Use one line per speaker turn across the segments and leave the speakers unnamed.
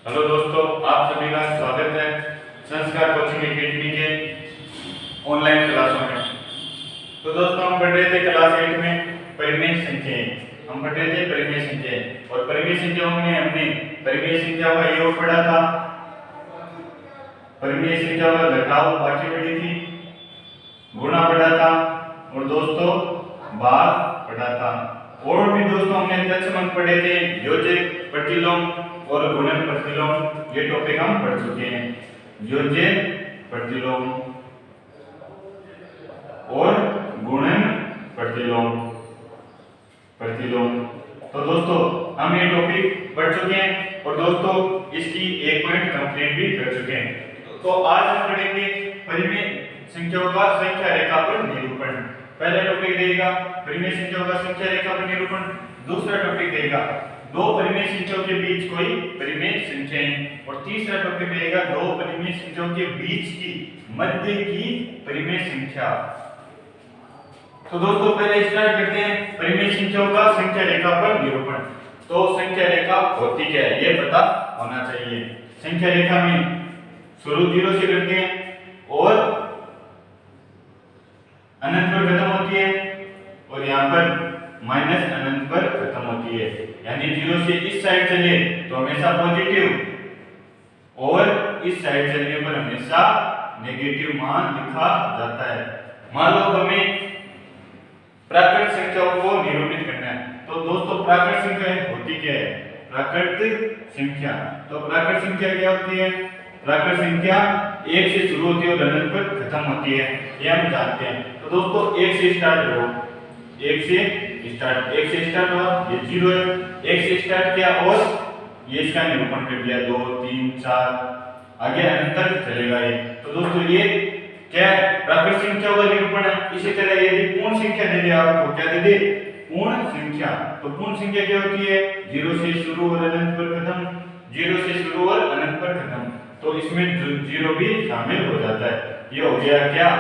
Hello दोस्तों, आप सभी का स्वागत है संस्कार कोचिंग एकेडमी के ऑनलाइन क्लासों में। तो दोस्तों, हम पढ़ रहे थे क्लास 8 में परिमेय संख्याएं। हम पढ़ रहे थे परिमेय संख्याएं और परिमेय संख्याओं में हमने परिमेय संख्याओं का योग पढ़ा था, परिमेय संख्याओं का घटाव बाकी पढ़ी थी, गुणा पढ़ा था और दोस्तों भाग पढ़ा था। और भी दोस्तों हमने दशमलव पढ़े थे, योजक, प्रतिलोम और गुणन प्रतिलोम। ये टॉपिक हम पढ़ चुके हैं, योजक, प्रतिलोम और गुणन प्रतिलोम। तो दोस्तों हम ये टॉपिक पढ़ चुके हैं और दोस्तों इसकी एक पॉइंट कंप्लीट भी कर चुके हैं। तो आज हम पढ़ेंगे परिमेय संख्याओं का संख्या रेखा पर निरूपण। पहला टॉपिक रहेगा परिमेय संख्याओं का संख्या रेखा पर निरूपण। दूसरा टॉपिक रहेगा दो परिमेय संख्याओं के बीच कोई परिमेय संख्याएं और तीसरा टॉपिक रहेगा दो परिमेय संख्याओं के बीच की मध्य की परिमेय संख्या। तो दोस्तों पहले स्टार्ट करते हैं परिमेय संख्याओं का संख्या रेखा पर निरूपण। तो संख्या रेखा होती क्या है ये पता होना चाहिए। संख्या रेखा में शुरू 0 से करते हैं और अनंत पर खत्म होती है और यहाँ पर माइनस अनंत पर खत्म होती है। यानी 0 से इस साइड चले तो हमेशा पॉजिटिव और इस साइड चलने पर हमेशा नेगेटिव मान लिखा जाता है। मान लो हमें प्राकृत संख्याओं को निरूपित करना है। तो दोस्तों प्राकृत संख्या होती क्या है? प्राकृत संख्या, तो प्राकृत संख्या क्या होती है? प्राकृत संख्या 1 से शुरू होती है और अनंत पर खत्म होती है, ये हम जानते हैं। तो दोस्तों 1 से स्टार्ट हो, 1 से स्टार्ट हुआ, ये 0 है। 1 से स्टार्ट किया और ये इसका निरूपण कर दिया, 2 3 4 आगे अनंत तक चलेगा ये। तो दोस्तों ये क्या है? प्राकृत संख्याओं का निरूपण है। इसी तरह यदि पूर्ण संख्या दे दे आपको, क्या दे दे? पूर्ण संख्या। तो पूर्ण संख्या क्या होती है? 0 से शुरू और अनंत पर खत्म, 0 से शुरू और अनंत पर खत्म। तो इसमें 0 भी शामिल हो जाता है। ये हो गया क्या?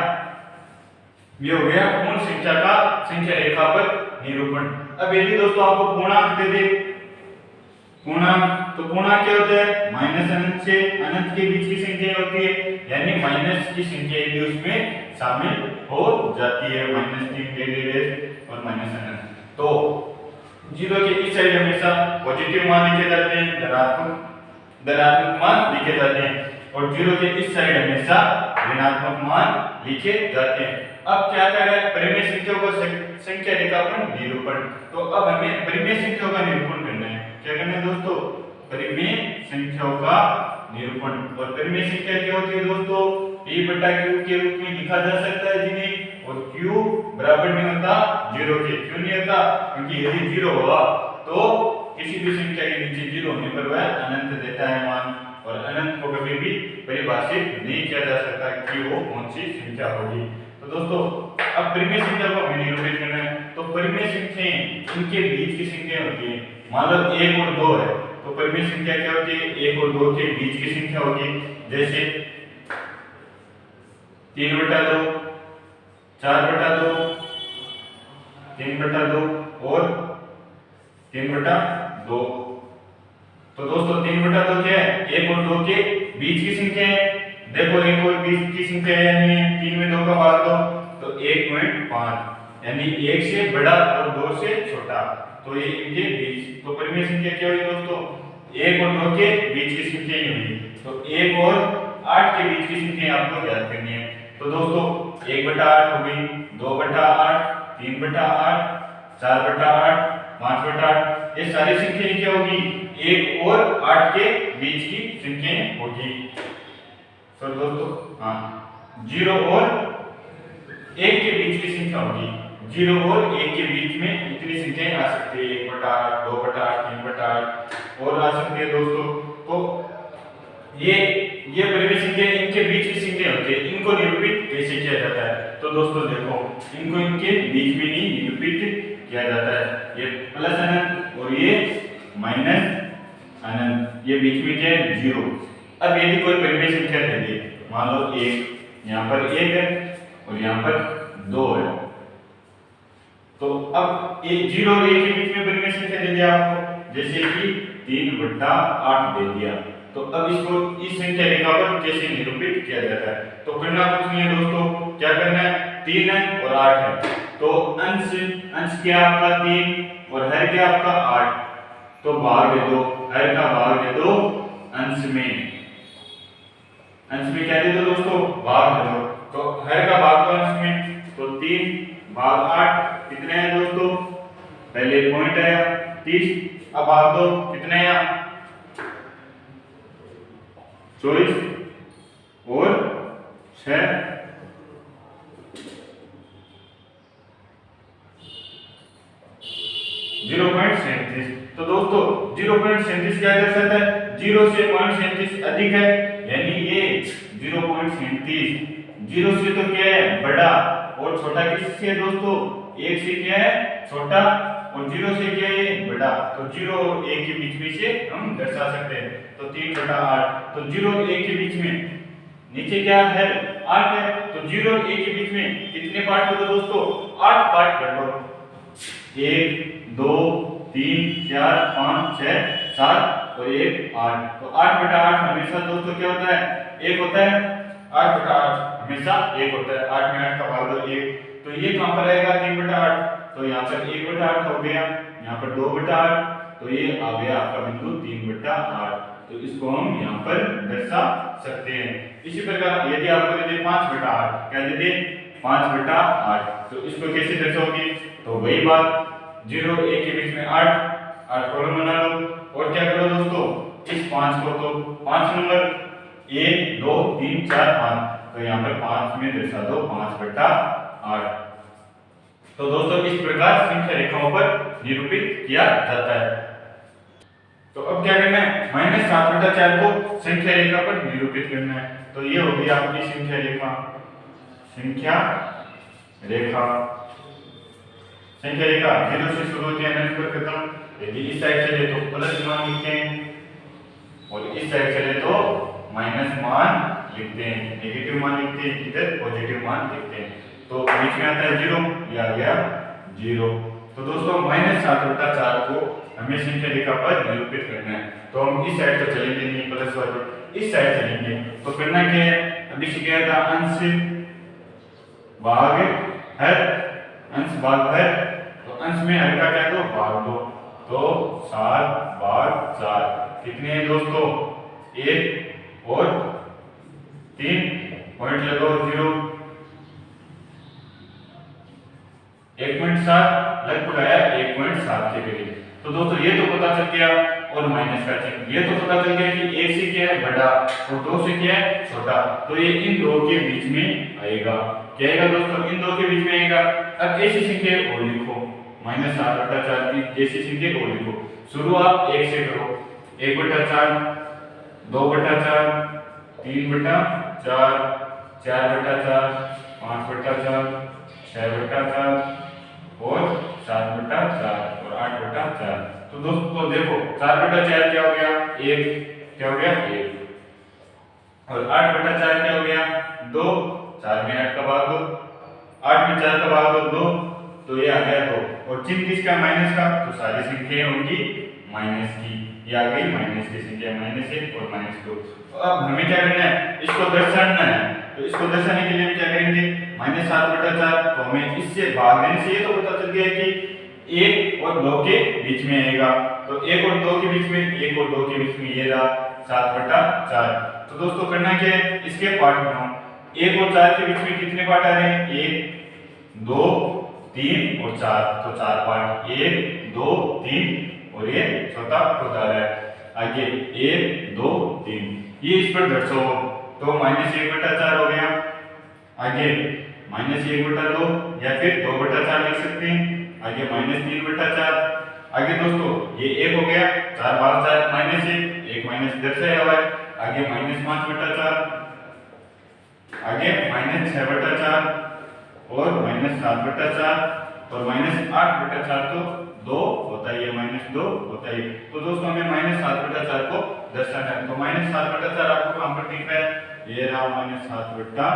ये हो गया पूर्ण संख्या का संख्या रेखा पर निरूपण। अब यदि दोस्तों आपको पूर्णांक दे दे, पूर्णांक, तो पूर्णांक क्या होता है? माइनस अनंत से अनंत के बीच की संख्या होती है, यानी माइनस की संख्या भी उसमें शामिल हो जाती है। -3 और माइनस अनंत। तो 0 के इस साइड हमेशा पॉजिटिव मान लिखे जाते हैं, धनात्मक मान लिखे जाते हैं और 0 के इस साइड हमेशा ऋणात्मक मान लिखे जाते हैं। अब क्या कर रहा है? परिमेय संख्याओं का संख्या रेखा पर निरूपण। तो अब हमें परिमेय संख्याओं का निरूपण करना है। क्या करना है दोस्तों? परिमेय संख्याओं का निरूपण। और परिमेय संख्या क्या होती है दोस्तों? p/q के रूप में लिखा जा सकता है जिन्हें, और q बराबर नहीं होता 0 के। क्यों नहीं होता? क्योंकि यदि 0 होगा तो किसी भी संख्या के नीचे 0 होने पर वह अनंत देता है मान, और अनंत को कभी भी परिभाषित नहीं किया जा सकता कि वो कौन सी संख्या होगी। तो दोस्तों अब परिमेय संख्या को हमें निरूपित करना है। तो परिमेय संख्याएं इनके बीच की संख्या होती है। मान लो 1 और 2 है, तो परिमेय संख्या क्या होती है? 1 और 2 के बीच की संख्या होगी। जैसे 3/2, 4/2, 3/2 और 3/2। तो दोस्तों 3/2 क्या है? 1 और 2 के बीच की संख्या है। देखो 1 और 20 की संख्या यानी 3 में 2 का भाग दो तो 1.5, यानी 1 से बड़ा और 2 से छोटा, तो ये इनके बीच। तो परिमेय संख्या क्या हुई दोस्तों? 1 और 2 के बीच की संख्या ही हुई। तो 1 और 8 के बीच की संख्या आपको याद करनी है। तो दोस्तों 1/8 हो गई, 2/8, 3/8, 4/8, 5/8। ये सारी संख्याएं क्या होगी? 1 और 8 के बीच की संख्याएं होगी। तो दोस्तों हाँ, 0 और 1 के बीच की संख्या होगी। 0 और 1 के बीच में इतनी संख्याएं आ सकती है, 1/8, 2/8, 3/8 और आ सकती है दोस्तों। तो ये परिमेय संख्या इनके बीच की संख्या होती है। इनको निरूपित कैसे किया जाता है? तो दोस्तों देखो, इनको इनके बीच में ही निरूपित किया जाता है। ये प्लस अनंत और ये माइनस अनंत, ये बीच में क्या है? 0। अब यदि कोई परिमेय संख्या दे दे, मान लो 1, यहाँ पर 1 है और यहाँ पर 2 है, तो अब 0 और 1 के बीच में परिमेय संख्या दे दिया आपको। जैसे कि 3/8 दे दिया। तो अब इसको इस संख्या रेखा पर कैसे निरूपित किया जाता है? तो करना कुछ नहीं है दोस्तों, क्या करना है, 3 है और 8 है, तो अंश क्या आपका 3 और हर क्या आपका 8, तो भाग दे दो, हर का भाग दे दो अंश में क्या दे दो दोस्तों, भाग दे दो, तो हर का भाग दो अंश में, तो 3/8 कितने हैं दोस्तों, पहले पॉइंट आया 30, अब भाग दो कितने आया 24 और 6 0.37। तो दोस्तों 0.37 क्या दर्शाता है, 0 से 0.37 अधिक है, यानी ये 0.37 0 से तो क्या है बड़ा और छोटा किससे है दोस्तों, 1 से क्या है छोटा और 0 से क्या है बड़ा, तो 0 और 1 के बीच में से हम दर्शा सकते हैं, तो 3/8, तो 0 और 1 के बीच में नीचे क्या है 8 है, तो 0 और 1 के बीच में कितने पार्ट करो दोस्तों, 8 पार्ट कर लो, 1 2 3 4 5 6 7 और 1 8, तो 8/8 हमेशा दोस्तों क्या होता है, 1 होता है, 8/8 हमेशा 1 होता है, 8 में 8 का भाग दो 1, तो ये कहां पर आएगा 3/8, तो यहाँ पर 1/8 हो गया, यहाँ पर 2/8, तो ये आ गया आपका बिंदु 3/8, तो इसको हम यहाँ पर दर्शा सकते हैं। इसी प्रकार यदि आपको दे दे 5/8, क्या दे दे 5/8, तो इसको कैसे दर्शाओगे, तो वही बात 0 और 1 के बीच में 8 कॉलम बना लो, और क्या करो दोस्तों, इस 5 को तो 5 नंबर 1 2 3 4 5, तो यहाँ पर 5 में दर्शा दो 5/8। तो दोस्तों इस प्रकार संख्या रेखाओं पर निरूपित किया जाता है। तो अब क्या करना है, -7/4 को संख्या रेखा पर निरूपित करना है, तो ये हो गई आपकी संख्या रेखा, संख्या रेखा 0 से शुरू होती है, अनंत पर खत्म, यदि इस साइड चले तो प्लस मान लिखते हैं और इस साइड चले तो माइनस मान लिखते हैं, नेगेटिव मान लिखते हैं, इधर पॉजिटिव मान लिखते हैं, तो बीच में आता है 0, ये आ गया 0। तो दोस्तों -7/4 को हमें संख्या रेखा पर निरूपित करना है, तो हम इस साइड तो चलेंगे नहीं, प्लस वाले इस साइड चलेंगे, तो करना क्या है, अभी से क्या था, अंश भाग हर, अंश भाग हर, तो अंश में हर का क्या दो भाग दो, तो 7/4 कितने हैं दोस्तों, 1 और 3 पॉइंट लगाओ 0 1.7 लगभग आया 1.7 के करीब। तो दोस्तों ये तो पता चल गया, और माइनस का चिन्ह, ये तो पता चल गया कि 1 से क्या है बड़ा और 2 से क्या है छोटा, तो ये इन दो के बीच में आएगा, क्या आएगा दोस्तों, इन दो के बीच में आएगा। अब ऐसी संख्या और लिखो, -7/4 की ऐसी संख्या और लिखो, शुरू आप 1 से करो, 1/4 2/4 3/4 4/4 5/4 6/4 और 7/4 और 8/4। तो दोस्तों देखो 4/4 क्या हो गया 1, क्या हो गया 1, और 8/4 क्या हो गया 2, 4 में 8 का भाग दो, 8 में 4 का भाग दो 2, तो ये आ गया 2, और चिन्ह किसका माइनस का, तो सारी संख्याएं होंगी माइनस की, ये आ गई माइनस की संख्या, -1 और -2। तो अब हमें क्या करना है, इसको दर्शाना है, तो इसको दर्शाने के लिए हम क्या करेंगे, -7/4 को हमें इससे भाग देने से ये तो पता चल गया कि 1 और 2 के बीच में आएगा, तो 1 और 2 के बीच में, 1 और 2 के बीच में ये रहा 7/4। तो दोस्तों करना क्या है, इसके पार्ट बनाओ, 1 और 4 के बीच में कितने पार्ट आ रहे हैं, 1 2 3 और 4, तो 4 पार्ट, 1 2 3 और ये चौथा खुद आ रहा है, आगे 1 2 3, ये इस पर दर्शाओ, तो -1/4 हो गया, आगे -1/2 या फिर 2/4 लिख सकते हैं, आगे -3/4, आगे दोस्तों ये 1 हो गया, 4 भाग 4 -1, 1 माइनस दर्शाया हुआ है, आगे -5/4, आगे -6/4 और -7/4 और -8/4, तो 2 होता है, ये -2 होता है, तो दोस्तों हमें -7/4 को दर्शाना है, तो -7/4 आपको कहां पर दिख रहा है, ये रहा -7/4।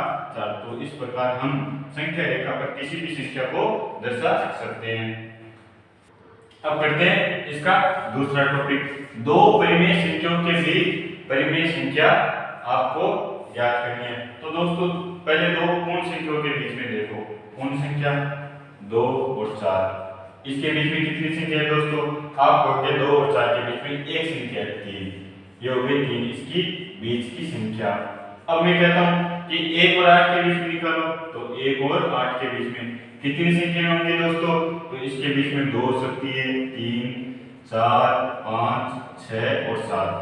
तो इस प्रकार हम संख्या रेखा पर किसी भी संख्या को दर्शा सकते हैं। अब करते हैं इसका दूसरा टॉपिक, दो परिमेय संख्याओं के बीच परिमेय संख्या आपको याद करनी है। तो दोस्तों पहले दो पूर्ण संख्याओं के बीच में देखो, पूर्ण संख्या 2 और 4, इसके बीच में कितनी संख्या है दोस्तों? आप कहोगे 2 और 4 के बीच में एक संख्या 3, ये हो गई 3 इसकी बीच की संख्या। अब मैं कहता हूं कि 1 और 8 के बीच में निकालो, तो 1 और 8 के बीच में कितनी संख्या होंगी दोस्तों? तो इसके बीच में 2 हो सकती है, 3, 4, 5, 6 और 7,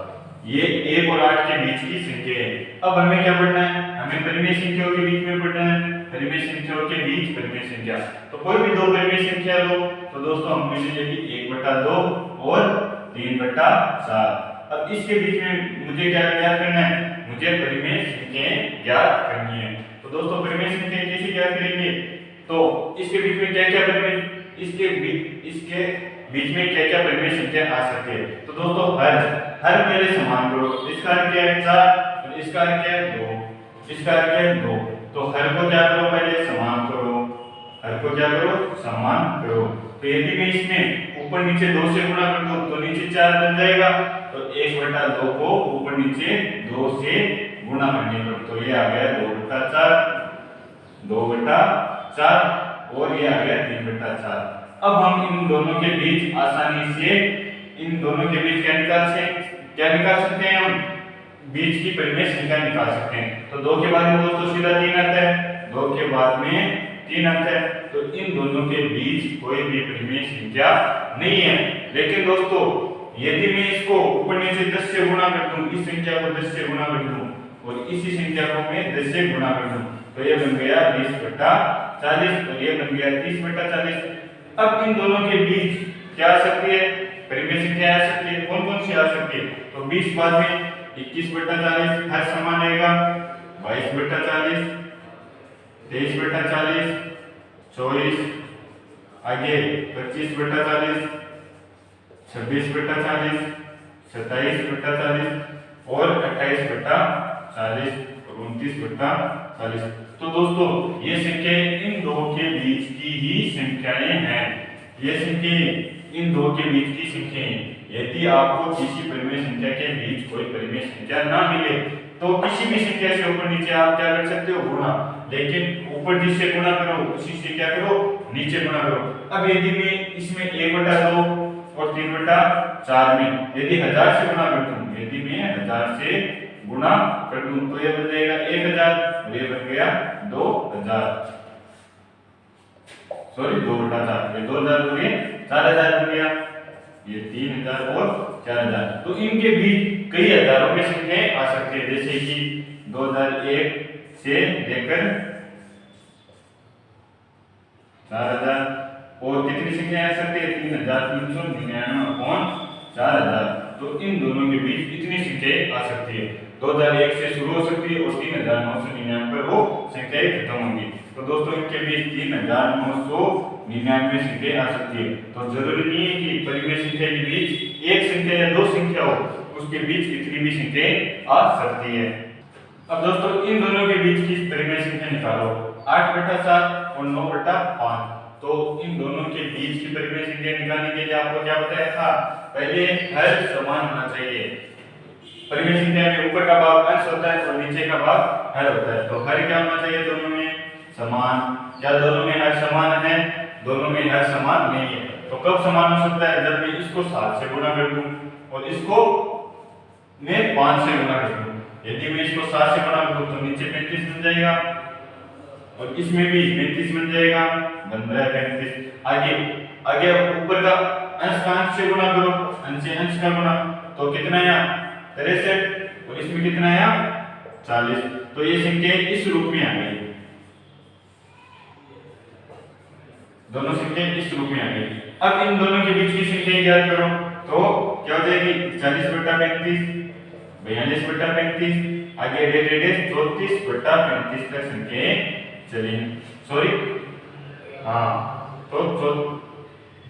ये 1 और 8 के बीच की संख्या है। अब हमें क्या पढ़ना है? हमें परिमेय संख्याओं के बीच में पढ़ना है, परिमेय संख्याओं के बीच परिमेय संख्या। तो कोई भी दो परिमेय संख्या लो, तो दोस्तों हमने ले ली 1/2 और 3/4। अब इसके बीच में मुझे क्या ज्ञात करना है? मुझे परिमेय संख्याएं ज्ञात करनी है। तो दोस्तों परिमेय संख्याएं कैसे ज्ञात करेंगे? तो इसके बीच में क्या क्या परिमेय, इसके बीच में क्या क्या परिमेय संख्या आ सकती है? तो दोस्तों हर पहले समान करो, इसका अर्थ क्या है 4 और इसका अर्थ क्या है 2, इसका अर्थ क्या है 2। तो हर को क्या करो? पहले समान करो, हर को क्या करो? समान करो। तो यदि मैं इसमें ऊपर नीचे 2 से गुणा कर दूं तो नीचे 4 बन जाएगा, तो 1/2 को ऊपर नीचे 2 से गुणा करने पर तो ये आ गया 2/4, 2/4 और ये आ गया 3/4। अब हम इन दोनों के बीच आसानी से इन दोनों के बीच क्या निकाल सकते हैं? हम बीच की परिमेय संख्या निकाल सकते हैं। तो 2 के बाद में दोस्तों सीधा 3 आता है, 2 के बाद में 3 आता है, तो इन दोनों के बीच कोई भी परिमेय संख्या नहीं है। लेकिन दोस्तों यदि मैं इसको ऊपर नीचे 10 से गुणा कर दूं, इस संख्या को 10 से गुणा कर दूं और इसी संख्या को मैं 10 से गुणा कर दूं, तो ये बन गया 20/40 और ये बन गया 30/40। अब इन दोनों के बीच क्या आ सकती है? परिमेय संख्या आ सकती है। कौन कौन सी आ सकती है? तो 20 बाद में 21/40 हर समान रहेगा, 22/40, 23/40, 24, आगे 25/40, 26/40, 27/40 और 28/40 और 29/40। तो दोस्तों ये संख्याएं इन दो के बीच की ही संख्याएं हैं, ये संख्याएं इन दो के बीच की संख्याएं। यदि आपको किसी परिमेय संख्या के बीच कोई परिमेय संख्या ना मिले तो किसी भी संख्या से ऊपर नीचे आप क्या कर सकते हो? गुणा। लेकिन ऊपर जिससे गुणा करो उसी से क्या करो? नीचे गुणा करो। अब यदि मैं इसमें 1/2 और 3/4 में यदि 1000 से गुणा कर दूं, यदि मैं 1000 से गुणा कर दूं तो ये बन जाएगा 1000 और ये बन गया 2000, सॉरी 2/4, ये 2000 हो गए, 4000 बन गया, ये 3000 और 4000। तो इनके बीच कई हजारों में संख्याएं आ सकती है, जैसे कि 2001 से लेकर 4000 और कितनी संख्याएं आ सकती है? 3399/4000। तो इन दोनों के बीच इतनी संख्याएं आ सकती है। 2001 से शुरू हो सकती है और 3999 पर वो संख्याएं खत्म होंगी। तो दोस्तों इनके बीच 3999 संख्याएं आ सकती है। तो जरूरी नहीं है कि परिमेय संख्या के बीच एक संख्या या दो संख्या हो, उसके बीच कितनी भी संख्याएं आ सकती है। अब दोस्तों इन दोनों के बीच की परिमेय संख्या निकालो, 8/7 और 9/5। तो इन दोनों के बीच की परिमेय संख्या निकालने के लिए आपको क्या बताया था? पहले हर समान होना चाहिए। परिमेय संख्या में ऊपर का भाग अंश होता है और नीचे का भाग हर होता है। तो हर क्या होना चाहिए? दोनों में समान। क्या दोनों में हर समान है? दोनों में हर समान नहीं है। तो कब समान हो सकता है? जब मैं इसको 7 से गुणा कर दूं और इसको मैं 5 से गुणा कर दूं। यदि मैं इसको 7 से गुणा करूं तो नीचे 35 बन जाएगा और इसमें भी 35 बन जाएगा, बन रहा है 35। आगे ऊपर का अंश से गुणा करो, अंश से अंश का गुणा, तो कितना आया? 63 और इसमें कितना आया? 40। तो ये संख्या इस रूप में आ गई, दोनों संख्याएं इस रूप में आ गई। अब इन दोनों के बीच की संख्या ज्ञात करो, तो क्या हो जाएगी? 40/35, 42/35, आगे रेडियस 34/35 तक संख्याएं चलेंगी। सॉरी तो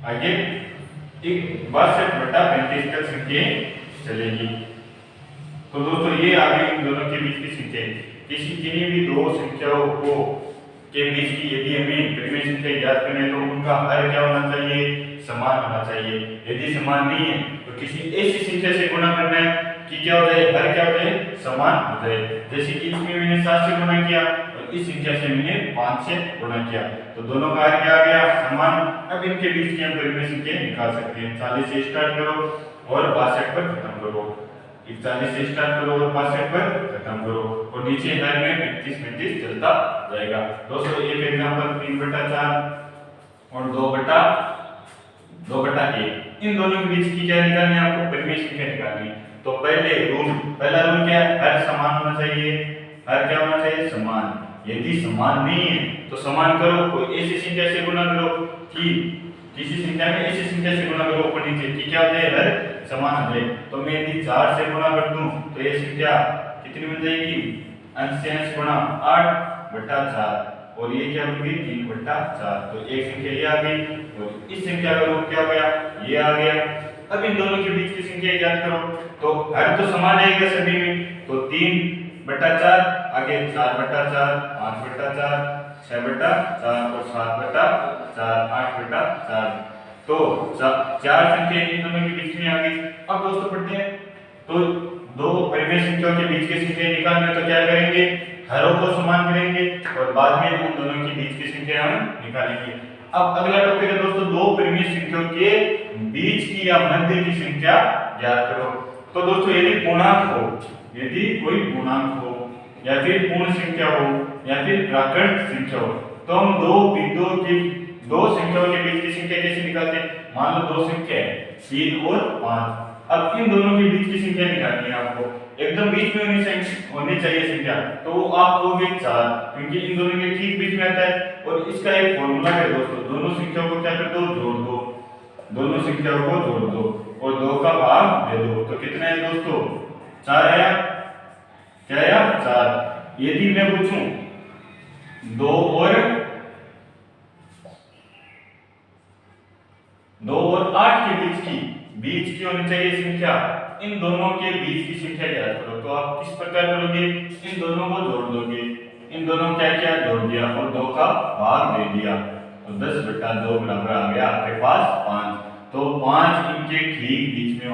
आगे 62/35 तक संख्याएं चलेगी। तो दोस्तों ये आ गई इन दोनों के बीच की संख्याएं। किसी भी दो संख्याओं को के बीच की यदि हमें परिमेय संख्या ज्ञात करनी है तो उनका हर क्या होना चाहिए, समान होना चाहिए। यदि समान नहीं है तो किसी ऐसी संख्या से गुणा करना है कि क्या हो जाए, हर क्या हो जाए, समान हो जाए। जैसे कि इसमें मैंने 7 से गुणा किया और इस संख्या से मैंने 5 से गुणा किया, तो दोनों का हर क्या आ गया, समान। अब इनके बीच की हम परिमेय संख्या निकाल सकते हैं। 40 से स्टार्ट करो और 62 पर खत्म करो। 40 से स्टार्ट करो और 62 पर खत्म करो और नीचे हर में 35 चलता जाएगा। दोस्तों एक एग्जांपल 3/4 और 2/1, इन दोनों के बीच की क्या निकालनी है, आपको परिमेय संख्या निकालनी है। तो पहला रूल क्या है, हर समान होना चाहिए। हर क्या होना चाहिए, समान। यदि समान नहीं है तो समान करो, कोई ऐसी संख्या से गुणा करो कि किसी संख्या में ऐसी संख्या से गुणा करो ऊपर नीचे कि क्या हो जाए, हर समान हो जाए। तो मैं यदि 4 से गुणा कर दूं तो ये संख्या कितनी बन जाएगी, अंश से अंश गुणा 8/4 और ये क्या होगी 3/4। तो एक संख्या ये आ गई और इस संख्या का रूप क्या हो गया, ये आ गया। अब इन दोनों के बीच की संख्या ज्ञात करो, तो हर तो समान आएगा सभी में, तो 3/4 आगे 4/4, 5/4, 6/4 और 7/4, 8/4। तो चार संख्या इन दोनों के बीच में आ गई। अब दोस्तों पढ़ते हैं, तो दो परिमेय संख्याओं के बीच की संख्या निकालना है तो क्या करेंगे, हरों को समान करेंगे और बाद में उन दोनों के बीच की संख्या हम निकालेंगे। अब अगला टॉपिक है दोस्तों, दो परिमेय संख्याओं के बीच की या मध्य की संख्या ज्ञात करो। तो दोस्तों यदि पूर्णांक हो, यदि कोई पूर्णांक हो या फिर पूर्ण संख्या हो या फिर प्राकृत संख्या हो, तो हम दो संख्याओं के बीच की संख्या कैसे निकालते हैं। मान लो दो संख्या है 3 और 5, अब इन दोनों के बीच की संख्या निकालनी है आपको, एकदम बीच में होनी चाहिए संख्या, तो आप लोगे 4 क्योंकि इन दोनों के ठीक बीच में आता है। और इसका एक फॉर्मूला है दोस्तों, दोनों संख्याओं को क्या कर दो, जोड़ दो, दोनों संख्याओं को जोड़ दो और 2 का भाग दे दो, तो कितना है दोस्तों 4 आया, क्या आया 4। यदि मैं पूछूं 2 और 8 के बीच की होनी चाहिए संख्या, इन दोनों के बीच की संख्या ज्ञात करो। तो आप किस प्रकार करोगे, इन दोनों को जोड़ दोगे, इन दोनों क्या क्या जोड़ दिया और 2 का भाग दे दिया, तो 10/2 बराबर आ गया आपके पास 5। तो 5 इनके ठीक बीच में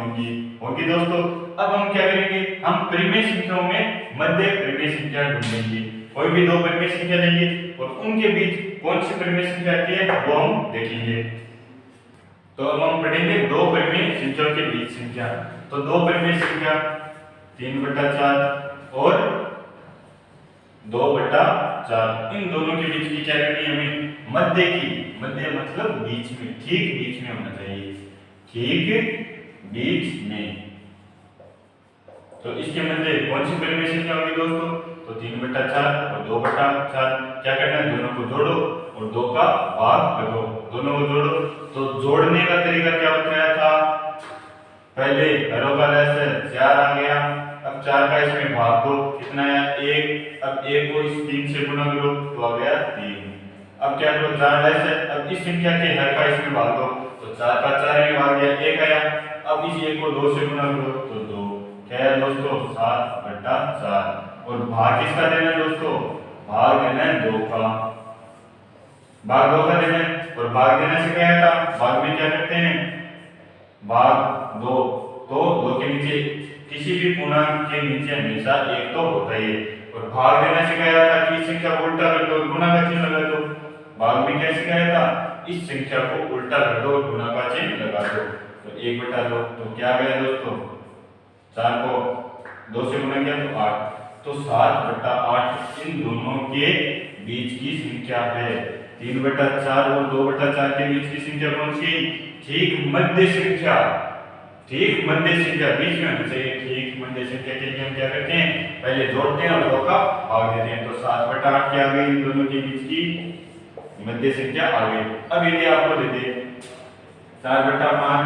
होगी दोस्तों। अब हम क्या करेंगे, हम परिमेय संख्याओं में मध्य परिमेय संख्या ढूंढेंगे। कोई भी दो परिमेय संख्या लेंगे और उनके बीच कौन सी परिमेय संख्या आती है वो हम देखेंगे। तो अब हम पढ़ेंगे दो परिमेय संख्याओं के बीच संख्या। तो दो परिमेय संख्या 3/4 और 2/4, इन दोनों के बीच की क्या करनी है हमें, मध्य की, मध्य मतलब बीच में, ठीक बीच में होना चाहिए, ठीक बीच में। तो इसके मध्य कौन सी परिमेय संख्या होगी दोस्तों, तो 3/4 और 2/4। क्या करना है, दोनों को जोड़ो और 2 का भाग लगो, दोनों को जोड़ो। तो जोड़ने का तरीका क्या बताया था, पहले हरों का लसागु 4 आ गया, अब 4 का इसमें भाग दो, कितना है 1। अब 1 को इस 3 से गुणा करो तो आ गया 3। अब क्या करो 4 लसागु, अब इस संख्या के हर का इसमें भाग दो, तो 4 का 4 में भाग गया 1 आया। अब इस 1 को 2 से गुणा करो तो 2, क्या है दोस्तों 7/4। और भाग किसका देना है दोस्तों, भाग देना है 2 का, भाग 2 का देना है। और भाग देना सिखाया था, भाग में क्या करते हैं, भाग 2, तो 2 के नीचे किसी भी पूर्णांक के नीचे हमेशा 1 तो होता ही है। और भाग देना सिखाया था कि इस संख्या को उल्टा कर दो, गुणा का चिन्ह लगा दो। भाग में क्या सिखाया था, इस संख्या को उल्टा कर दो, गुणा का चिन्ह लगा दो, तो 1/2। तो क्या गया दोस्तों, 4 को 2 से गुणा किया तो 8, तो 7/8 इन दोनों के बीच की संख्या है। 3/4 और 2/4 के बीच की संख्या कौन सी, ठीक मध्य संख्या, ठीक मध्य संख्या बीच में होनी चाहिए। ठीक मध्य संख्या के लिए हम क्या करते हैं, पहले जोड़ते हैं और 2 का भाग देते हैं, तो 7/8 क्या आ गई, इन दोनों के बीच की मध्य संख्या आ गई। अब यदि आपको दे दे 4/5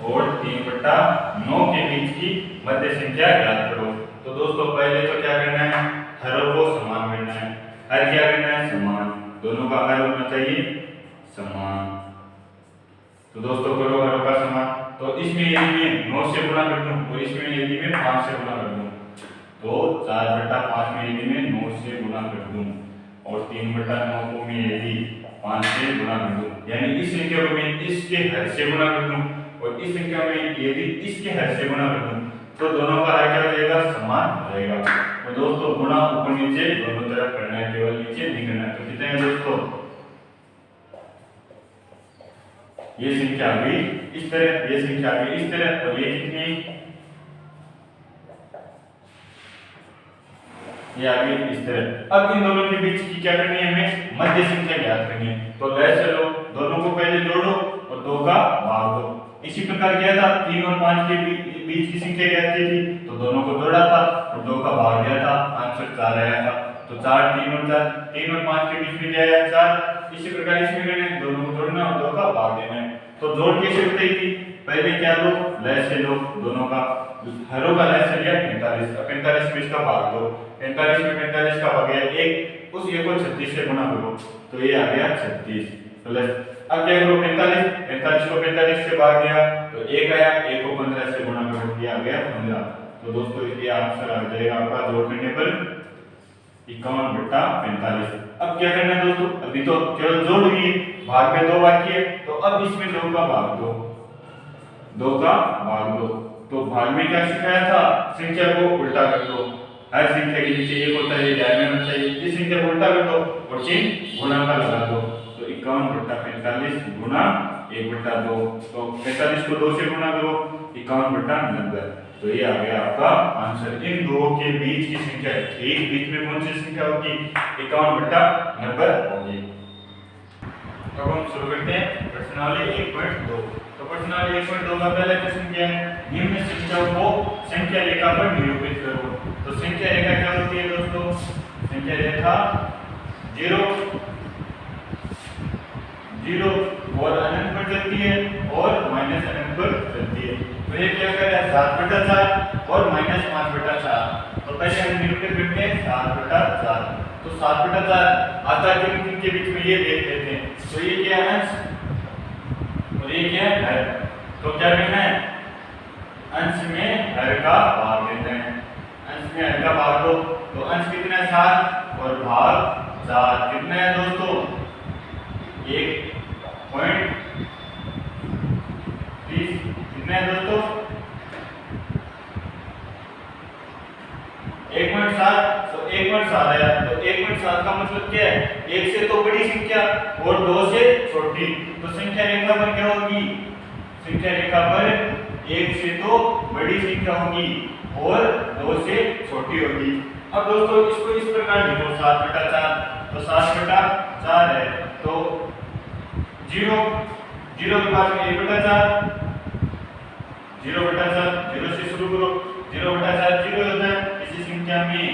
और 3/9 के बीच की मध्य संख्या ज्ञात करो, तो दोस्तों पहले तो क्या करना है, हरों को समान करना है। हर क्या करना है, समान, दोनों का हर होना चाहिए समान। तो दोस्तों करो हरों का समान, तो इसमें यदि मैं 9 से गुणा कर दूं और इसमें यदि मैं 5 से गुणा कर दूं, तो 4/5 में यदि मैं 9 से गुणा कर दूं और 3/9 को मैं यदि 5 से गुणा कर दूं, यानी इस संख्या को मैं इसके हर से गुणा कर दूं और इस संख्या में यदि इसके हर से गुणा कर दूं तो दोनों का हर क्या हो जाएगा, समान हो जाएगा। तो दोस्तों गुणा ऊपर नीचे दोनों तरफ करना है, केवल नीचे नहीं करना है। तो कितने हैं दोस्तों, ये संख्या आ गई इस तरह, ये संख्या आ गई इस तरह, और ये कितनी, ये आ गई इस तरह। अब इन दोनों के बीच की क्या करनी है, हमें मध्य संख्या ज्ञात करनी है। तो ऐसे लो, दोनों को पहले जोड़ो और 2 का भाग दो। इसी प्रकार क्या था, 3 और 5 के बीच की संख्या ज्ञात की थी, तो दोनों को जोड़ा था और 2 का भाग दिया था, आंसर 4 आया था। तो 4 3 और 4, 3 और 5 के बीच में क्या आया, 4। इसी प्रकार इसमें करना, दोनों को जोड़ना और 2 का भाग देना है। तो जोड़ कैसे होती थी, पहले क्या लो, लय से लो, दोनों का हरों का लय से लिया 45, 45 में इसका भाग दो, 45 में 45 का भाग गया 1, उस 1 को 36 से गुणा करो तो ये आ गया 36 प्लस, अब क्या करो 45, 45 को 45 से भाग दिया तो 1 आया, 1 को 15 से गुणा करो, ये आ गया 15। तो दोस्तों ये आंसर आ जाएगा आपका जोड़ करने पर 51/45। अब क्या करना है दोस्तों, अभी तो केवल जोड़ हुई, भाग में 2 बाकी है, तो अब इसमें 2 का भाग दो, 2 का भाग दो। तो भाग में क्या सिखाया था, संख्या को उल्टा कर दो, हर संख्या के नीचे 1 होता है, ध्यान में रखना चाहिए। इस संख्या को उल्टा कर दो और चिन्ह गुणा का लगा दो, तो 51/45 गुणा 1/2, तो 45 को 2 से गुणा करो, 51/90। तो ये आ गया आपका आंसर। इन दो के बीच की संख्या, ठीक बीच में कौन सी संख्या होगी, 51/90 होगी। अब हम शुरू करते हैं प्रश्नावली 1.2। तो प्रश्नावली 1.2 का पहला क्वेश्चन क्या है, निम्न संख्याओं को संख्या रेखा पर निरूपित करो। तो संख्या रेखा क्या होती है दोस्तों, संख्या रेखा 0 0 और अनंत पर चलती है और माइनस अनंत पर चलती है। तो ये क्या कर रहा है, 7/4 और -5/4। तो पहले हम निरूपित करते हैं 7/4। तो 7/4 आता है किनके बीच में, ये देख लेते हैं। तो ये क्या है, अंश और ये क्या है, हर। तो क्या करना है, अंश में हर का भाग देते हैं, अंश में हर का भाग दो। तो अंश कितना है, 7 और भाग 4 कितना है दोस्तों, 1.30 कितना है दोस्तों, 1.7। तो 1.7 आया, तो 1.7 का मतलब क्या है, 1 से तो बड़ी संख्या और 2 से छोटी। तो संख्या रेखा पर क्या होगी, संख्या रेखा पर 1 से तो बड़ी संख्या होगी और 2 से छोटी होगी। अब दोस्तों इसको इस प्रकार लिखो 7/4। तो 7/4 है, तो 0 के बाद में 1/4, 0/4, 0 से शुरू करो, 0/4 0 होता है। किसी संख्या में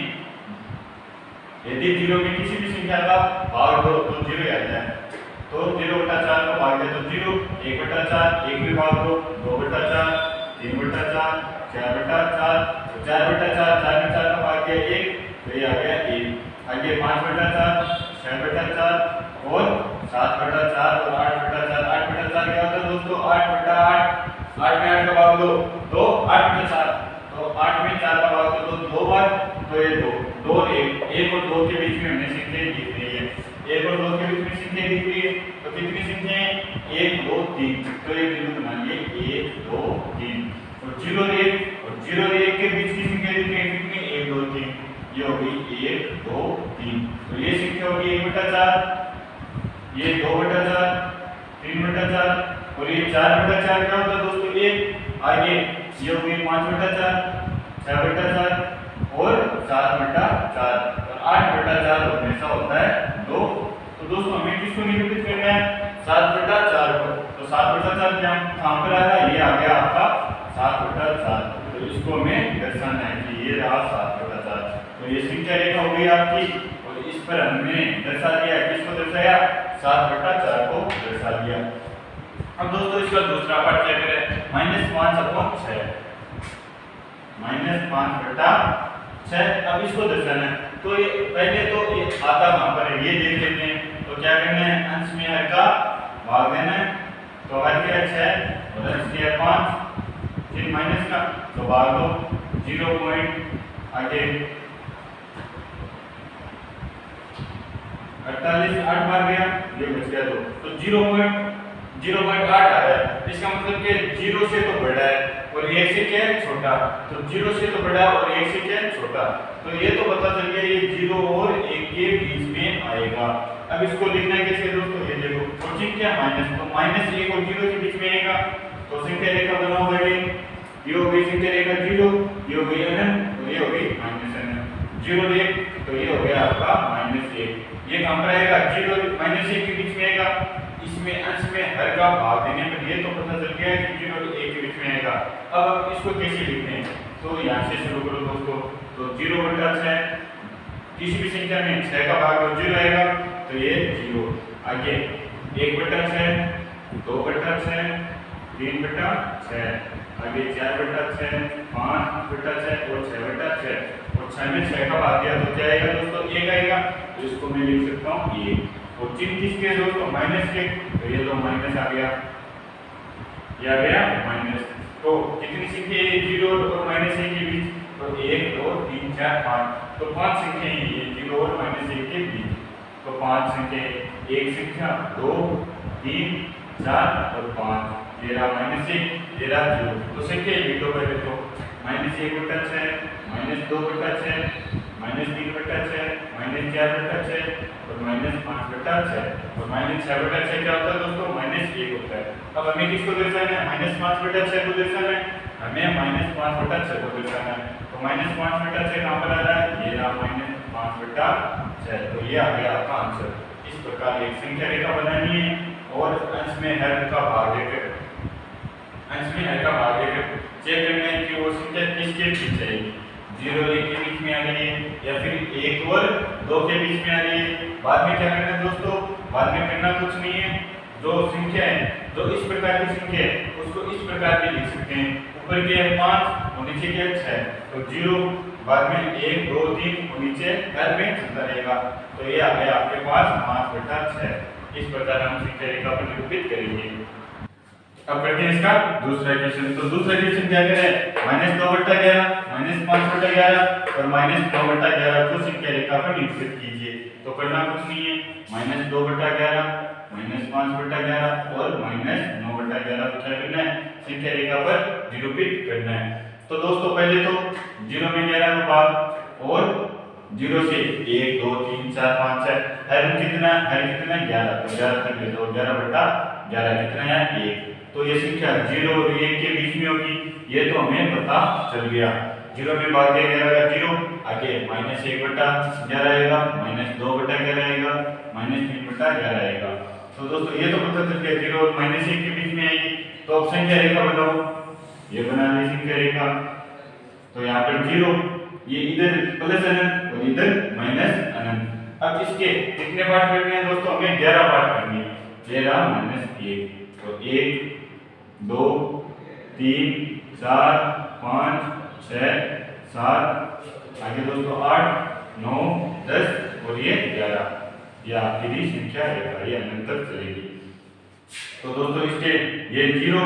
यदि 0 में किसी भी संख्या का भाग दो तो 0 आ जाए। तो 0/4 को भाग दिया तो 0, 1/4, 1 में भाग दो, 2/4, 3/4, 4/4, 4/4, 4 में 4 का भाग दिया 1, तो ये आ गया 1। आगे 5/4, 6/4 और 7/4 और 8/4। 8/4 क्या होता है दोस्तों, 8/8, 8 में 8 का भाग दो तो 8/4। तो 8 में 4 का भाग दो तो 2 बार, तो ये 2 1 और 2 के बीच में हमने संख्या दिख रही है, 1 और 2 के बीच में संख्या दिख रही है। तो कितनी संख्या है, 1 2 3। तो ये बिंदु बना लिए 1 2 3 और 0 और 1 के बीच की संख्या दिख रही है कितनी, 1 2 3, ये हो गई 1 2 3। तो ये संख्या होगी 1/4, ये 2/4, 3/4 और ये 4/4 क्या होता है दोस्तों, 1। आगे ये हो गई 5/4, 6/4 और 7/4 और 8/4 हमेशा होता है 2। तो दोस्तों हमें किसको निरूपित करना है, 7/4 को। तो 7/4 कहां पर आ रहा है, ये आ गया आपका 7/4। तो इसको हमें दर्शाना है कि ये रहा 7/4। तो ये संख्या रेखा हो गई आपकी और इस पर हमने दर्शा दिया, किसको दर्शाया, 7/4 को दर्शा दिया। अब दोस्तों इसका दूसरा पार्ट क्या करें, -5/6, -5/6। अब इसको दर्शाना है, तो ये पहले तो ये आता कहां पर है ये देख लेते हैं। तो क्या करना है, अंश में हर का भाग देना है। तो हर क्या है 6 और अंश क्या है 5, फिर माइनस का तो भाग दो 0 पॉइंट, आगे 48 8 बार गया, ये बच गया 2, तो 0.8 आ रहा है। इसका मतलब कि 0 से तो बड़ा है और 1 से क्या है छोटा, तो 0 से तो बड़ा और 1 से क्या है छोटा, तो ये तो पता चल गया ये 0 और 1 के बीच में आएगा। अब इसको लिखना है कैसे दोस्तों, ये देखो कोचिंग क्या माइनस, तो -1 और 0 के बीच में आएगा, तो संख्या रेखा बनाओ भाई, ये हो गई संख्या रेखा 0, ये हो गई अनंत, तो ये हो गई -1, 0 1, तो ये हो गया आपका -1, ये कहां पर आएगा 0 -1 के बीच में आएगा, इसमें अंश में हर का भाग देने पर ये तो पता चल गया कि 0 और 1 के बीच में आएगा। अब इसको कैसे लिखते हैं, तो यहाँ से शुरू करो दोस्तों, तो 0/6, किसी भी संख्या में 6 का भाग और 0 आएगा, तो ये 0, आगे 1/6, 2/6, 3/6, आगे 4/6, 5/6 और 6/6, और 6 में 6 का भाग दिया तो क्या आएगा दोस्तों 1 आएगा, तो इसको मैं लिख सकता हूँ 1, और चिन्ह किसके दोस्तों माइनस के, तो ये तो माइनस आ गया, ये आ गया माइनस, तो कितनी संख्या है 0 और -1 के बीच, तो 1 2 3 4 5, तो 5 संख्या है ये 0 और -1 के बीच, तो 5 संख्या, एक संख्या 2 3 4 और 5, ये रहा -1, ये रहा 0, तो संख्या लिख दो पहले, तो -1/6, -2/6, -3/6, -4/6 और -5/6, और -6/6 क्या होता है दोस्तों -1 होता है। अब हमें किसको दर्शाना है, -5/6 को दर्शाना है, हमें -5/6 को दर्शाना है, तो -5/6 कहां पर आ रहा है, ये रहा -5/6, तो ये आ गया आपका आंसर। इस प्रकार एक संख्या रेखा बनानी है और अंश में हर का भाग लेकर चेक करना है कि वो संख्या किसके बीच है, 0 1 के बीच में आ रही है या फिर 1 और 2 के बीच में आ रही है। बाद में क्या करना है दोस्तों, बाद में करना कुछ नहीं है, जो संख्या है, जो इस प्रकार की संख्या है उसको इस प्रकार भी लिख सकते हैं, ऊपर के 5 और नीचे के 6, तो 0 बाद में 1 2 3 और नीचे हर में चलता रहेगा, तो ये आ गया आपके पास 5/6। इस प्रकार हम संख्या रेखा पर निरूपित करेंगे। अब करते हैं इसका दूसरा इक्वेशन, तो दूसरा इक्वेशन क्या करें, -2/11, -5/11 और -9/11 को संख्या रेखा पर निरूपित कीजिए। तो करना कुछ नहीं है, -2/11, -5/11 और -9/11 को क्या करना है, संख्या रेखा पर निरूपित करना है। तो दोस्तों पहले तो 0 में 11 का भाग और 0 से 1 2 3 4 5 6, हर कितना 11, तो 11 तक ले लो, 11/11 कितना है 1, तो ये संख्या 0 और 1 के बीच में होगी, ये तो हमें पता चल गया। 0 में भाग दिया 11 का 0, आगे -1/11 आएगा, -2/11 आएगा, -3/11 आएगा, तो दोस्तों ये तो पता चल गया 0 और -1 के बीच में आएगी। तो अब संख्या रेखा बनाओ, ये बना ली संख्या रेखा, तो यहाँ पर 0, ये इधर प्लस अनंत और इधर माइनस अनंत। अब इसके कितने पार्ट करने हैं दोस्तों, हमें 11 पार्ट करने हैं, 11 - 1, तो 1 2 3 4 5 6 7, आगे दोस्तों 8 9 10 और ये 11, ये आपकी संख्या रेखा ये अनंत तक चलेगी। तो दोस्तों इसके ये 0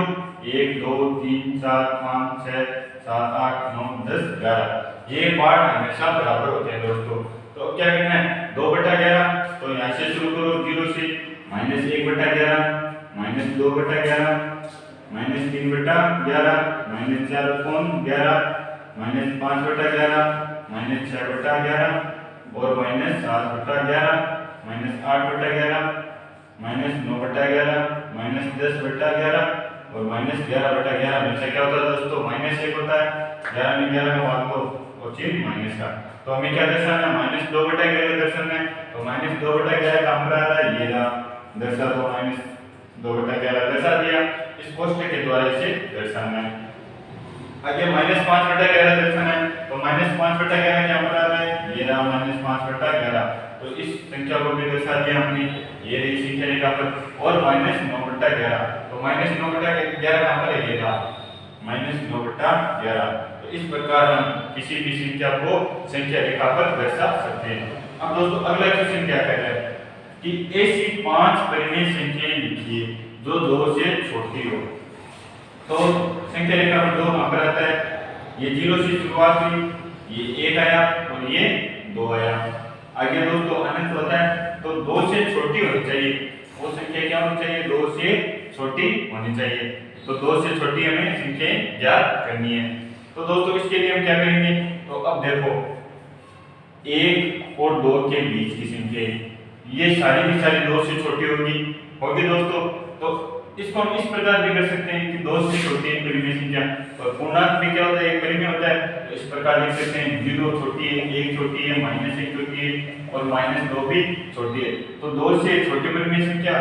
1 2 3 4 5 6 7 8 9 10 11, ये पार्ट हमेशा बराबर होते हैं दोस्तों। तो अब क्या करना है, 2/11, तो यहाँ से शुरू करो 0 से, -1/11, -2/11, -3/11, -4/11, -5/11, -6/11 और -7/11, -8/11, -9/11, -10/11 और -11/11। हमेशा क्या होता है दोस्तों, -1 होता है, 11 में 11 का भाग दो और चिन्ह माइनस का, तो हमें क्या दर्शाना है, -2/11 दर्शाना है, तो -2/11 का हम रहा है, ये रहा, दर्शा दो, -2/11 दर्शा दिया, इस कोष्ठक के द्वारा इसे दर्शाना है। आगे -5/11 दर्शाना है, तो -5/11 क्या बना रहा है, ये रहा -5/11, तो इस संख्या को भी दर्शा दिया हमने, ये रही संख्या रेखा पर, और -9/11, तो -9/11 कहां पर है, ये रहा -9/11। तो इस प्रकार हम किसी भी संख्या को संख्या रेखा पर दर्शा सकते हैं। अब दोस्तों अगला क्वेश्चन क्या कह रहा है कि ऐसी 5 परिमेय संख्याएं लिखिए जो 2 से छोटी हो। तो संख्या रेखा पर 2 कहां पर आता है, ये 0 से शुरुआत हुई, ये 1 आया और ये 2 आया, आगे दोस्तों अनंत होता है तो 2 से छोटी होनी चाहिए, वो संख्या क्या होनी चाहिए, 2 से छोटी होनी चाहिए। तो 2 से छोटी हमें संख्या ज्ञात करनी है। तो दोस्तों इसके लिए हम क्या करेंगे, तो अब देखो 1 और 2 के बीच की संख्या ये सारी की सारी 2 से छोटी होगी दोस्तों। तो इसको हम इस प्रकार भी कर सकते हैं कि 2 से छोटी एक परिमेय संख्या, और पूर्णांक भी क्या होता है, एक परिमेय होता है। तो इस प्रकार लिख सकते हैं 0 छोटी है, 1 छोटी है, -1 छोटी है और -2 भी छोटी है। तो 2 से छोटी परिमेय संख्या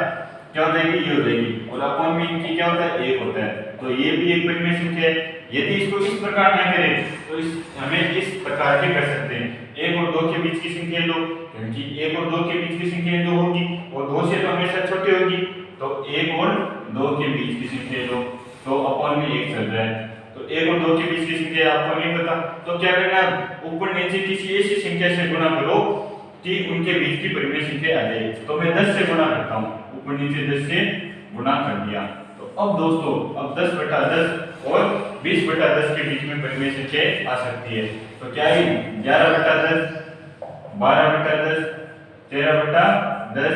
क्या हो जाएगी, ये हो जाएगी, और अपॉन में इनकी क्या होता है, 1 होता है। तो ये भी एक परिमेय संख्या है। यदि इसको इस प्रकार ना करें तो हमें इस प्रकार के कर सकते हैं, 1 और 2 के बीच की संख्या लो, क्योंकि 1 और 2 के बीच की संख्या जो होगी वो 2 से तो हमेशा छोटी होगी। तो 1 और 2 के बीच की संख्या लो, तो अपॉन में 1 चल रहा है। तो 1 और 2 के बीच की संख्या आपको नहीं पता, तो क्या करना, ऊपर नीचे किसी ऐसी संख्या से गुणा करो कि उनके बीच की परिमेय संख्या आ जाए। तो मैं 10 से गुणा करता हूँ, ऊपर नीचे 10 से गुणा कर दिया। तो अब दोस्तों अब 10/10 और 20/10 के बीच में परिमेय संख्या आ सकती है। तो क्या है, 11/10, 12/10, 13/10,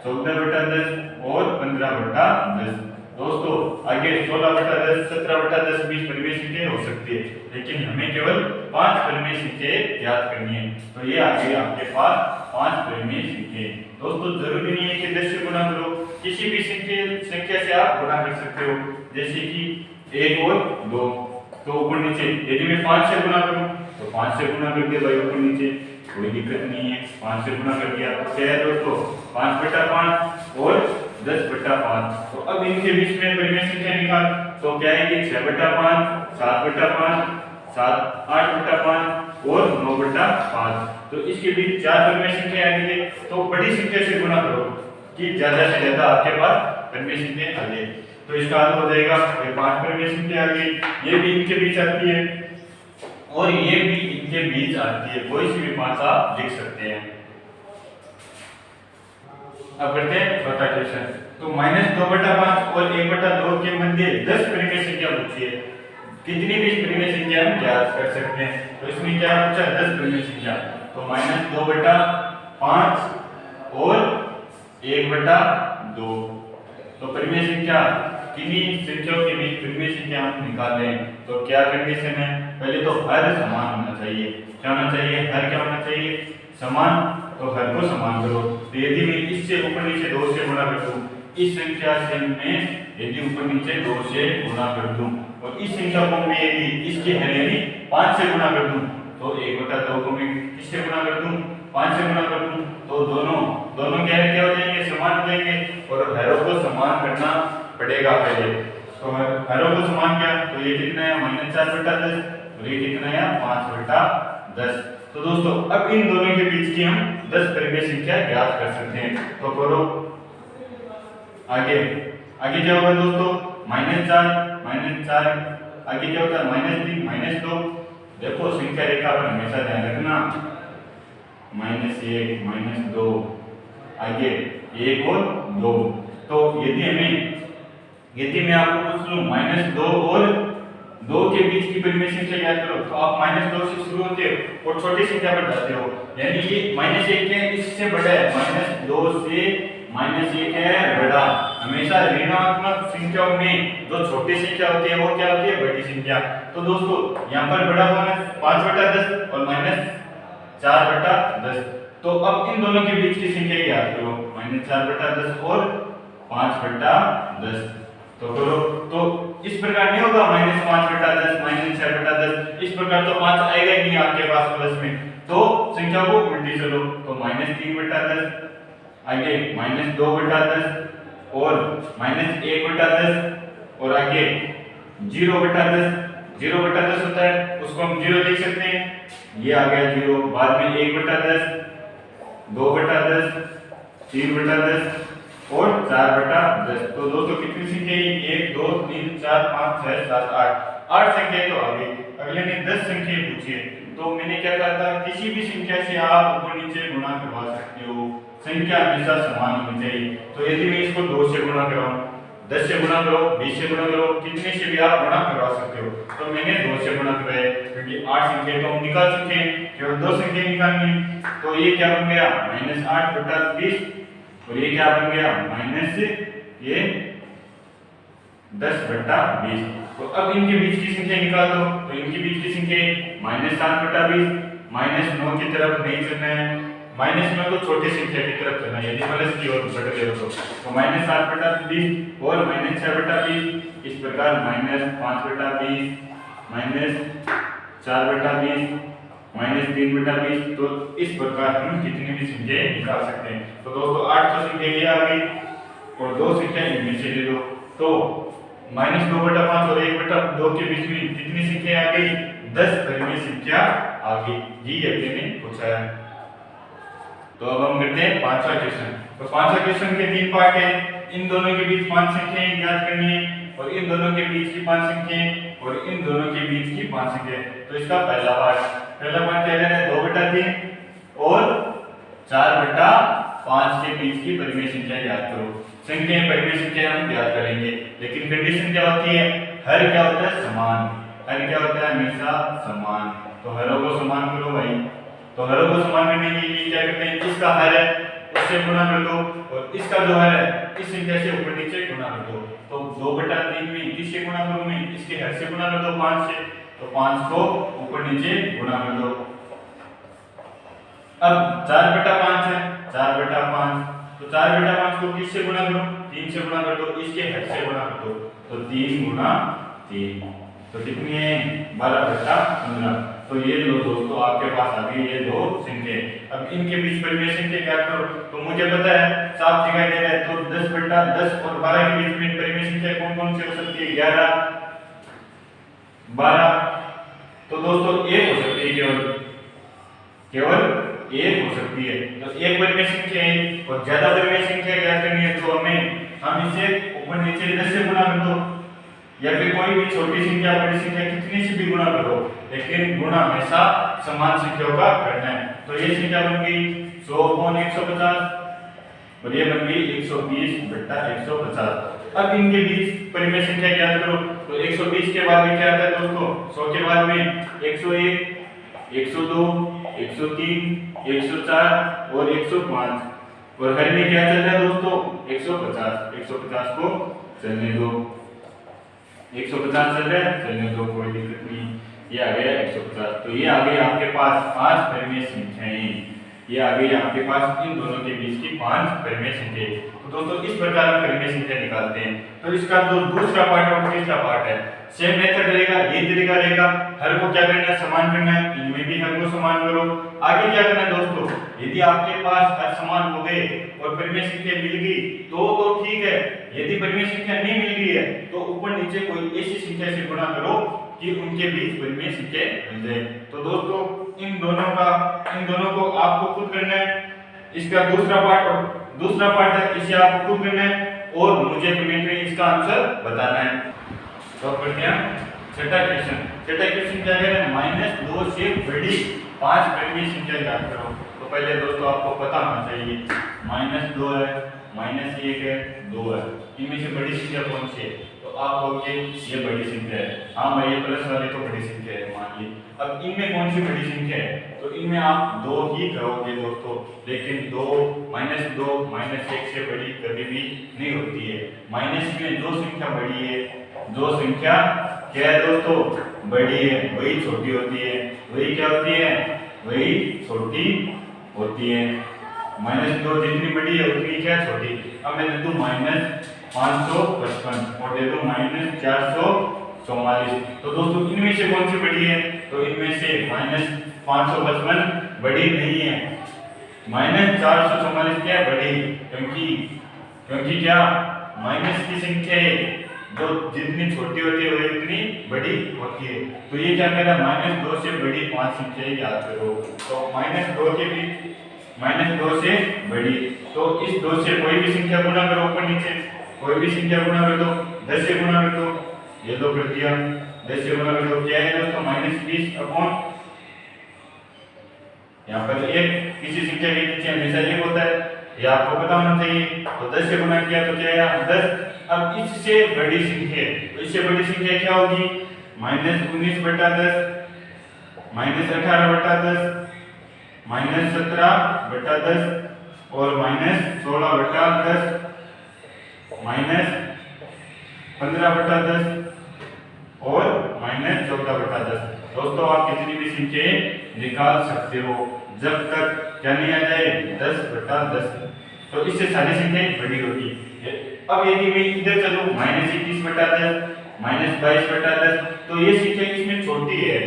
14/10 और 15/10। दोस्तों आगे 16/10, 17/10 बीच परिमेय संख्या हो सकती है, लेकिन हमें केवल 5 परिमेय संख्या ज्ञात करनी है। तो ये आ गई आपके पास 5 परिमेय संख्या। दोस्तों जरूरी नहीं है कि 10 से गुणा करो, किसी भी संख्या से आप गुणा कर सकते हो, जैसे कि 1 और 2। तो ऊपर नीचे यदि मैं 5 से गुणा करूं तो 5 से गुणा कर दिया भाई, ऊपर नीचे कोई दिक्कत नहीं है, 5 से गुणा कर दिया। तो क्या है दोस्तों, 5/5 और 10/5। तो अब इनके बीच में परिमेय संख्या निकाल, तो क्या है, ये 6/5, 7/5, 8/5 और 9/5। तो इसके बीच 4 परिमेय संख्या आ गई। तो बड़ी संख्या से गुणा करो कि ज्यादा से ज्यादा आपके पास परिमेय संख्या आ जाए। तो इसका अर्थ हो जाएगा ये 5 परिमेय संख्या आ गई, ये भी इनके बीच आती है और ये भी इनके बीच आती है, कोई सी भी 5 आप लिख सकते हैं। अब करते हैं चौथा क्वेश्चन। तो -2/5 और 1/2 के मध्य 10 परिमेय संख्या पूछी है, कितनी भी परिमेय संख्या हम ज्ञात कर सकते हैं। तो इसमें क्या पूछा, 10 परिमेय संख्या। तो -2/5 और 1/2। तो परिमेय संख्या किन्हीं संख्याओं के बीच परिमेय संख्या हम निकाल लें, तो क्या कंडीशन है, पहले तो हर समान होना चाहिए। क्या होना चाहिए, हर क्या होना चाहिए, समान। तो हर को समान करो। तो यदि मैं इससे ऊपर नीचे 2 से गुणा कर दूं, इस संख्या से मैं यदि ऊपर नीचे 2 से गुणा कर दूं और इस संख्या को मैं यदि इसके हर यानी 5 से गुणा कर दूं, तो 1/2 को मैं किससे गुणा कर दूं, 5 से गुणा कर दूं, तो दोनों क्या हो जाएंगे, समान हो जाएंगे। और हरों को समान करना पड़ेगा पहले। तो हरों को समान क्या, तो ये कितना है, -4/10 और ये कितना है, 5/10। तो दोस्तों अब इन दोनों के बीच की हम 10 परिमेय संख्या ज्ञात कर सकते हैं। तो करो आगे क्या होगा दोस्तों, -4, आगे क्या होता है, -3, -2। देखो संख्या रेखा पर हमेशा ध्यान रखना, -1, -2, आगे 1 और 2। तो यदि मैं आपको पूछ लूं -2 और 2 के बीच की परिमेय संख्या ज्ञात करो, तो आप -2 से शुरू होते हो और छोटी संख्या पर जाते हो, यानी ये -1 है, इससे बड़ा है, -2 से -1 है बड़ा। हमेशा ऋणात्मक संख्याओं में जो छोटी संख्या होती है वो क्या होती है, बड़ी संख्या। तो दोस्तों यहाँ पर बड़ा होगा 5/10 और -4/10। तो अब इन दोनों के बीच की संख्या ज्ञात करो, -4/10 और 5/10। तो करो, तो इस प्रकार नहीं होगा, -5/10, -6/10, इस प्रकार तो 5 आएगा ही नहीं आपके पास प्लस में। तो संख्या को उल्टी चलो, तो -3/10, आगे -2/10 और -1/10 और आगे 0/10। 0/10 होता है, उसको हम 0 लिख सकते हैं, ये आ गया 0। बाद में 1/10, 2/10, 3/10 और 4/10। तो दोस्तों कितनी संख्या है, 1, 2, 3, 4, 5, 6, 7, 8 संख्या तो आ गई। अगले ने 10 संख्या पूछी है। तो मैंने क्या कहा था, किसी भी संख्या से आप ऊपर नीचे गुणा करवा सकते हो, संख्या हमेशा समान होनी चाहिए। तो यदि मैं इसको 2 से गुणा कराऊं, 10 से गुणा करो, 20 से गुणा करो, कितने से भी आप गुणा करवा सकते हो। तो मैंने 2 से गुणा कराया क्योंकि 8 संख्या तो हम निकाल चुके हैं, केवल 2 संख्या निकालनी है। तो ये क्या बन गया -8 बटा 20 और ये क्या बन गया माइनस ये 10 बटा 20। तो अब इनके बीच की संख्या निकाल दो। तो इनके बीच की संख्या -7 बटा 20, -9 की तरफ नहीं चलना है, -9 तो छोटी संख्या की तरफ चलना है, यदि प्लस की ओर बढ़ गए तो -7 बटा 20 और -6 बटा 20। इस प्रकार -5 बटा 20, -4 बटा 20, -3 बटा 20। तो इस प्रकार हम कितनी भी संख्या निकाल सकते हैं। तो दोस्तों 8 तो संख्या ये आ गई और 2 संख्या इनमें से ले लो। तो -2 बटा 5 और 1 बटा 2 के बीच में कितनी संख्या आ गई 10 परिमेय संख्या आ गई। ये अपने ने पूछा है। तो अब हम करते हैं पांचवा क्वेश्चन। तो पांचवा क्वेश्चन के 3 पार्ट है। इन दोनों के बीच 5 संख्याएं ज्ञात करनी है और इन दोनों के बीच की 5 संख्याएं और इन दोनों के बीच की 5 संख्याएं। तो इसका पहला पार्ट क्या है 2 बटा 3 और 4 बटा 5 के बीच की परिमेय संख्या ज्ञात करो। संख्या परिमेय संख्या हम ज्ञात करेंगे, लेकिन कंडीशन क्या होती है हर क्या होता है समान, हर क्या होता है हमेशा समान। तो हरों को समान करो भाई। तो हरों को समान करने के लिए क्या करते हैं इसका हर है उससे गुणा कर दो और इसका जो हर है इस संख्या से ऊपर नीचे गुणा कर दो। तो 2 बटा 3 में किससे गुणा करूं मैं इसके हर से गुणा कर दो 5 से। तो 5 को ऊपर नीचे गुणा कर दो। अब 4 बटा 5 है 4 बटा 5। तो 4 बटा 5 को किससे गुणा करूं 3 से गुणा कर दो, इसके हर से गुणा कर दो। तो 3 गुणा 3 तो कितनी है 12 बटा 15। तो ये लो दोस्तों आपके पास आ गई ये दो संख्या। अब इनके बीच परिमेय संख्या क्या करो। तो मुझे पता है साफ दिखाई दे रहा है। तो 10 बटा 10 और 12 के बीच में परिमेय संख्या कौन कौन सी हो सकती है 11 12। तो दोस्तों एक हो सकती है केवल एक हो सकती है। तो एक परिमेय संख्या है और ज्यादा परिमेय संख्या ज्ञात करनी है तो हम इसे ऊपर नीचे 10 से गुणा कर दो या फिर कोई भी छोटी संख्या बड़ी संख्या कितनी से भी गुणा करो, लेकिन गुणा हमेशा समान संख्याओं का करना है। तो ये संख्या बन गई 100/150 और ये बन गई 120 बटा 150। अब इनके बीच परिमेय संख्या ज्ञात करो। तो 120 के बाद में क्या आता है दोस्तों 100 के बाद में 101 102 103 104 और 105 और हर में क्या चल रहा है दोस्तों 150 को चलने दो। 150 चल रहा है चलने दो कोई दिक्कत नहीं। ये आ गया 150। तो ये आ गई आपके पास 5 परिमेय संख्याएं। ये आ गई आपके पास इन दोनों के बीच की 5 परिमेय संख्याएं। तो दोस्तों इस प्रकार हम परिमेय संख्या निकालते हैं। तो इसका जो दूसरा पार्ट और तीसरा पार्ट है सेम मेथड रहेगा, ये तरीका रहेगा। हर को क्या करना है समान करना है, इनमें भी हर को समान करो। आगे क्या करना है दोस्तों यदि आपके पास हर समान हो गए और परिमेय संख्या मिल गई तो ठीक है। यदि परिमेय संख्या नहीं मिल रही है तो ऊपर नीचे कोई ऐसी संख्या से गुणा करो कि उनके बीच परिमेय संख्या मिल जाए। तो दोस्तों इन दोनों को आपको खुद करना है। इसका दूसरा पार्ट है इसे आपको खुद करना है और मुझे कमेंट में इसका आंसर बताना है। तो करते हैं छठा क्वेश्चन क्या कह रहे हैं -2 से बड़ी 5 परिमेय संख्या ज्ञात करो। तो पहले दोस्तों आपको पता होना चाहिए -2 है -1 है 2 है, इनमें से बड़ी संख्या कौन सी है। तो आप कहोगे ये बड़ी संख्या है। हाँ भाई ये प्लस वाली तो बड़ी संख्या है मान ली। अब इनमें कौन सी बड़ी संख्या है तो इनमें आप 2 ही करोगे दोस्तों, लेकिन 2 -1 से बड़ी कभी भी नहीं होती है। माइनस में जो संख्या बड़ी है जो संख्या क्या है दोस्तों बड़ी है वही छोटी होती है, वही क्या होती है वही छोटी होती है। -2 जितनी बड़ी है उतनी क्या छोटी। अब मैं दे दूं -555 और दे दूं -444। तो दोस्तों इनमें से कौन सी बड़ी है तो इनमें से -555 बड़ी नहीं है, -444 क्या बड़ी क्योंकि क्या माइनस की संख्या है जो जितनी छोटी होती है वही उतनी बड़ी होती है। तो ये क्या कह रहा है -2 से बड़ी 5 संख्याएं याद करो। तो -2 के भी -2 से बड़ी। तो इस 2 से कोई भी संख्या गुणा करो ऊपर नीचे, कोई भी संख्या गुणा कर दो 10 से गुणा कर दो। ये तो कर दिया 10 से गुणा कर दो क्या है दोस्तों -20 अपॉन यहाँ पर एक किसी संख्या के नीचे हमेशा एक होता है ये आपको पता होना चाहिए। तो 10 से गुना किया तो क्या आया 10। अब इससे बड़ी संख्या, तो इससे बड़ी संख्या क्या होगी -19/10, -18/10, -17/10 और -16/10, -15/10 और -14/10। दोस्तों आप कितनी भी संख्याएं निकाल सकते हो जब तक क्या नहीं आ जाए 10/10। तो इससे सारी संख्याएं बड़ी होगी। अब यदि मैं इधर चलूं -21/10, -22/10, तो ये संख्या इसमें छोटी है।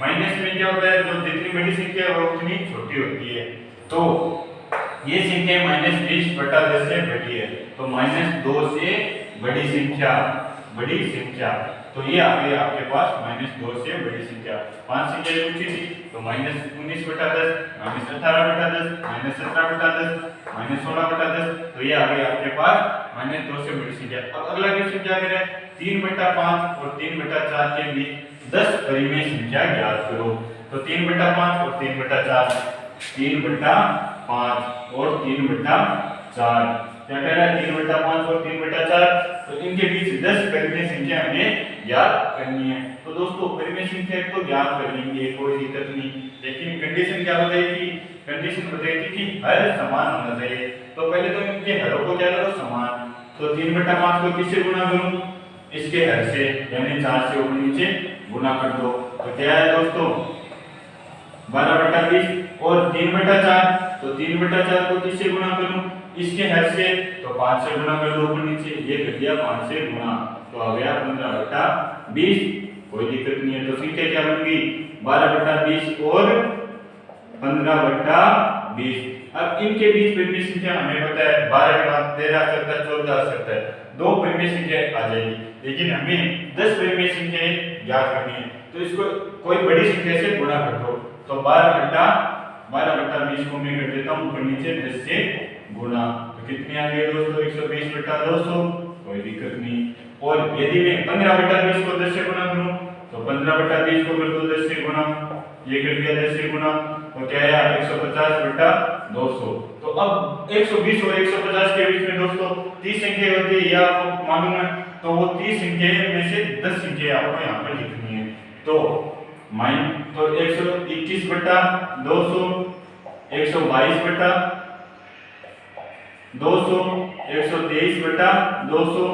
माइनस में क्या होता है जो जितनी बड़ी संख्या है वो उतनी छोटी होती है। तो ये संख्या -20/10 से बड़ी है। तो -2 से बड़ी संख्या, तो ये आ गई आपके पास -2 से बड़ी संख्या। 5 संख्याएं पूछी थी तो -19/10, -18/10, -17/10, -16/10, तो ये आ गई आपके पास -2 से बड़ी संख्या। अब अगला क्वेश्चन क्या करें 3/5 और 3/4 के बीच 10 परिमेय संख्या ज्ञात करो। तो 3/5 और 3/4, 3/5 और 3/4 क्या कह रहा है 3/5 और 3/4, तो इनके बीच 10 परिमेय संख्या हमें ज्ञात करनी है। तो दोस्तों परिमेय संख्या तो ज्ञात कर लेंगे, कोई दिक्कत नहीं, लेकिन कंडीशन क्या बताएगी, कंडीशन बताएगी कि हर समान होना चाहिए। तो पहले तो इनके हरों को क्या करो समान। तो 3/5 को किससे गुणा करूं, इसके हर से, यानी 4 से ऊपर नीचे गुणा कर दो। तो क्या है दोस्तों 12/20 और 3/4, तो 3/4 को किससे गुणा करूं, इसके हर से, तो 5 से गुणा कर दो ऊपर नीचे, ये कर दिया 5 से गुणा, तो आ गया 15/20। कोई दिक्कत नहीं है। तो संख्या क्या बन गई 12/20 और 15/20। अब इनके बीच परिमेय संख्या हमें पता है 12 के बाद 13 आ सकता है, 14 आ सकता है, 2 परिमेय संख्या आ जाएगी, लेकिन हमें 10 परिमेय संख्याएं ज्ञात करनी है। तो इसको कोई बड़ी संख्या से गुणा कर दो। तो 12/20 को मैं कर देता हूं ऊपर नीचे 10 से गुणा, तो कितनी आ गई दोस्तों 120/200, कोई दिक्कत नहीं। और यदि मैं 15/20 को 10 से गुणा करूं, तो 15/20 को कर दो 10 से गुणा, ये कर दिया 10 से गुणा, तो क्या आया 150/200। तो अब 120 और 150 के बीच में दोस्तों 30 संख्या होती है, यह आपको मालूम है। तो वो 30 संख्या में से 10 संख्या आपको यहाँ पर लिखनी है। तो 121/200, 122/200, 123/200,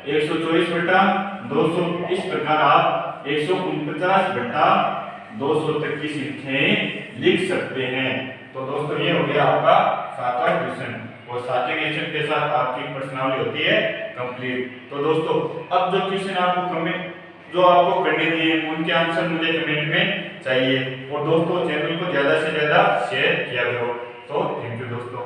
124/200, इस प्रकार आप 149/200 तक की संख्याएं लिख सकते हैं। तो दोस्तों ये हो गया आपका 7वां क्वेश्चन, और 7वें क्वेश्चन के साथ आपकी पर्सनालिटी होती है कंप्लीट। तो दोस्तों अब जो क्वेश्चन आपको जो आपको करने दिए उनके आंसर मुझे कमेंट में चाहिए। और दोस्तों चैनल को ज्यादा से ज्यादा शेयर किया करो। तो थैंक यू दोस्तों।